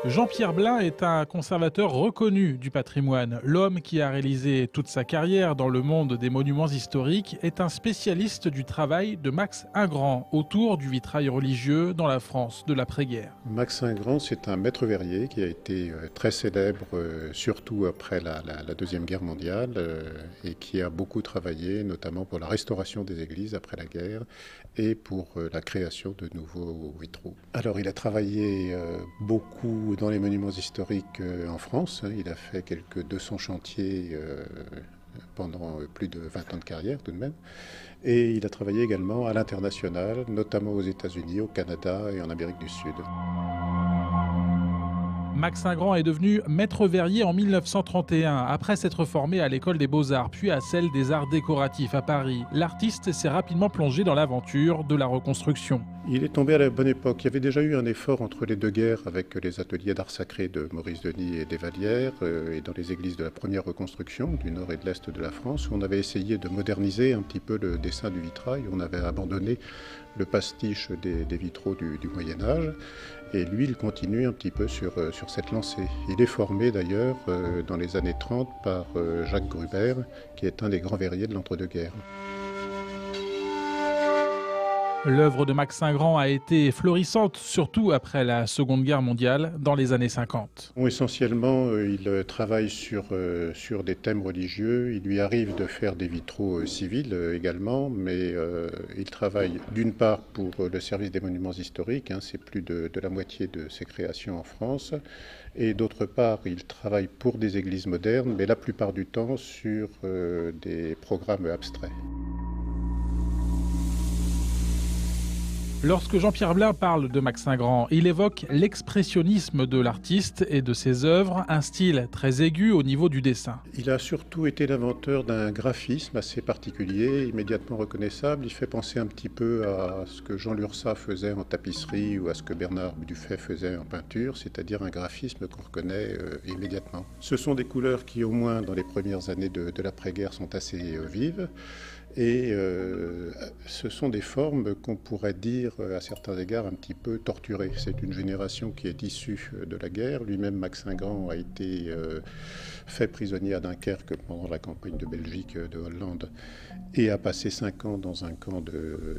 Jean-Pierre Blin est un conservateur reconnu du patrimoine. L'homme qui a réalisé toute sa carrière dans le monde des monuments historiques est un spécialiste du travail de Max Ingrand autour du vitrail religieux dans la France de l'après-guerre. Max Ingrand, c'est un maître verrier qui a été très célèbre, surtout après la Deuxième Guerre mondiale, et qui a beaucoup travaillé, notamment pour la restauration des églises après la guerre et pour la création de nouveaux vitraux. Alors, il a travaillé beaucoup dans les monuments historiques en France. Il a fait quelques 200 chantiers pendant plus de 20 ans de carrière tout de même. Et il a travaillé également à l'international, notamment aux États-Unis, au Canada et en Amérique du Sud. Max Ingrand est devenu maître verrier en 1931, après s'être formé à l'école des Beaux-Arts, puis à celle des Arts décoratifs à Paris. L'artiste s'est rapidement plongé dans l'aventure de la reconstruction. Il est tombé à la bonne époque. Il y avait déjà eu un effort entre les deux guerres avec les ateliers d'art sacré de Maurice Denis et des Vallières et dans les églises de la première reconstruction du nord et de l'est de la France, où on avait essayé de moderniser un petit peu le dessin du vitrail. On avait abandonné le pastiche des vitraux du Moyen-Âge. Et lui, il continue un petit peu sur cette lancée. Il est formé d'ailleurs dans les années 30 par Jacques Gruber, qui est un des grands verriers de l'entre-deux-guerres. L'œuvre de Max Ingrand a été florissante, surtout après la Seconde Guerre mondiale, dans les années 50. Essentiellement, il travaille sur des thèmes religieux. Il lui arrive de faire des vitraux civils également, mais il travaille d'une part pour le service des monuments historiques, c'est plus de la moitié de ses créations en France, et d'autre part, il travaille pour des églises modernes, mais la plupart du temps sur des programmes abstraits. Lorsque Jean-Pierre Blin parle de Max Ingrand, il évoque l'expressionnisme de l'artiste et de ses œuvres, un style très aigu au niveau du dessin. Il a surtout été l'inventeur d'un graphisme assez particulier, immédiatement reconnaissable. Il fait penser un petit peu à ce que Jean Lurçat faisait en tapisserie ou à ce que Bernard Dufay faisait en peinture, c'est-à-dire un graphisme qu'on reconnaît immédiatement. Ce sont des couleurs qui, au moins dans les premières années de l'après-guerre, sont assez vives. Et ce sont des formes qu'on pourrait dire à certains égards un petit peu torturées. C'est une génération qui est issue de la guerre. Lui-même, Max Ingrand, a été fait prisonnier à Dunkerque pendant la campagne de Belgique de Hollande et a passé 5 ans dans un camp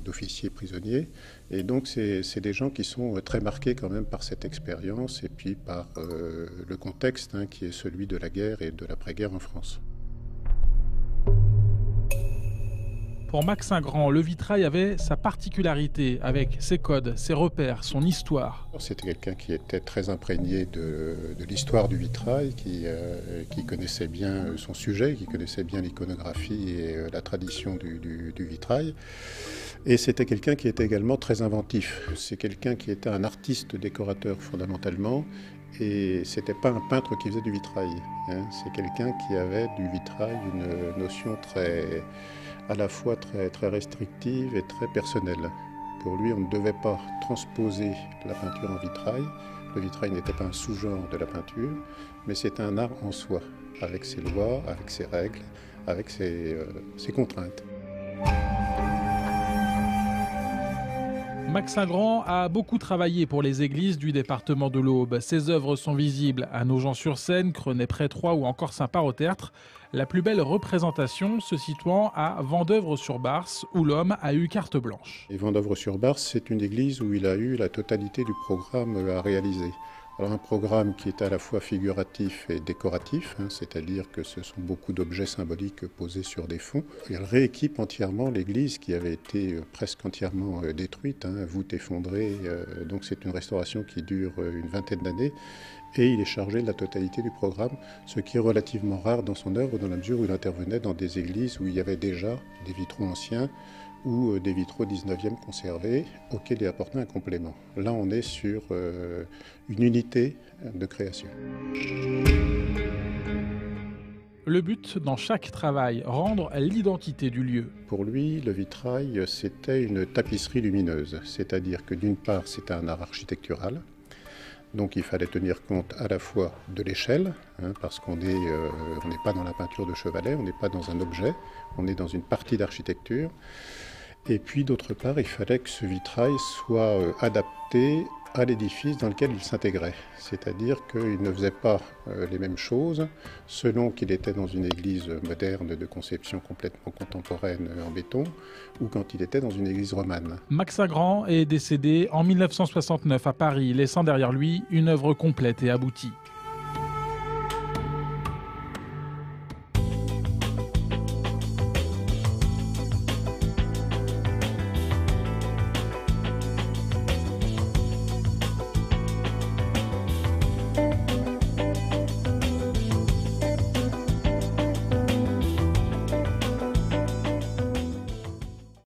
d'officiers prisonniers. Et donc c'est des gens qui sont très marqués quand même par cette expérience et puis par le contexte qui est celui de la guerre et de l'après-guerre en France. Pour Max Ingrand, le vitrail avait sa particularité, avec ses codes, ses repères, son histoire. C'était quelqu'un qui était très imprégné de l'histoire du vitrail, qui connaissait bien son sujet, qui connaissait bien l'iconographie et la tradition du vitrail. Et c'était quelqu'un qui était également très inventif. C'est quelqu'un qui était un artiste décorateur fondamentalement. Et c'était pas un peintre qui faisait du vitrail. C'est quelqu'un qui avait du vitrail une notion à la fois très restrictive et très personnelle. Pour lui, on ne devait pas transposer la peinture en vitrail. Le vitrail n'était pas un sous-genre de la peinture, mais c'est un art en soi, avec ses lois, avec ses règles, avec ses contraintes. Max Ingrand a beaucoup travaillé pour les églises du département de l'Aube. Ses œuvres sont visibles à Nogent-sur-Seine, Crenay-près-Troyes ou encore Saint-Part-au-Tertre. La plus belle représentation se situant à Vendeuvre-sur-Barse, où l'homme a eu carte blanche. Et Vendeuvre-sur-Barse, c'est une église où il a eu la totalité du programme à réaliser. Alors un programme qui est à la fois figuratif et décoratif, c'est-à-dire que ce sont beaucoup d'objets symboliques posés sur des fonds. Il rééquipe entièrement l'église qui avait été presque entièrement détruite, voûte effondrée. Donc c'est une restauration qui dure une vingtaine d'années et il est chargé de la totalité du programme, ce qui est relativement rare dans son œuvre dans la mesure où il intervenait dans des églises où il y avait déjà des vitraux anciens ou des vitraux 19e conservés auxquels il apportait un complément. Là, on est sur une unité de création. Le but dans chaque travail, rendre l'identité du lieu. Pour lui, le vitrail, c'était une tapisserie lumineuse, c'est-à-dire que d'une part, c'était un art architectural, donc il fallait tenir compte à la fois de l'échelle, parce qu'on n'est pas dans la peinture de chevalet, on n'est pas dans un objet, on est dans une partie d'architecture. Et puis d'autre part, il fallait que ce vitrail soit adapté à l'édifice dans lequel il s'intégrait. C'est-à-dire qu'il ne faisait pas les mêmes choses selon qu'il était dans une église moderne de conception complètement contemporaine en béton ou quand il était dans une église romane. Max Sagrand est décédé en 1969 à Paris, laissant derrière lui une œuvre complète et aboutie.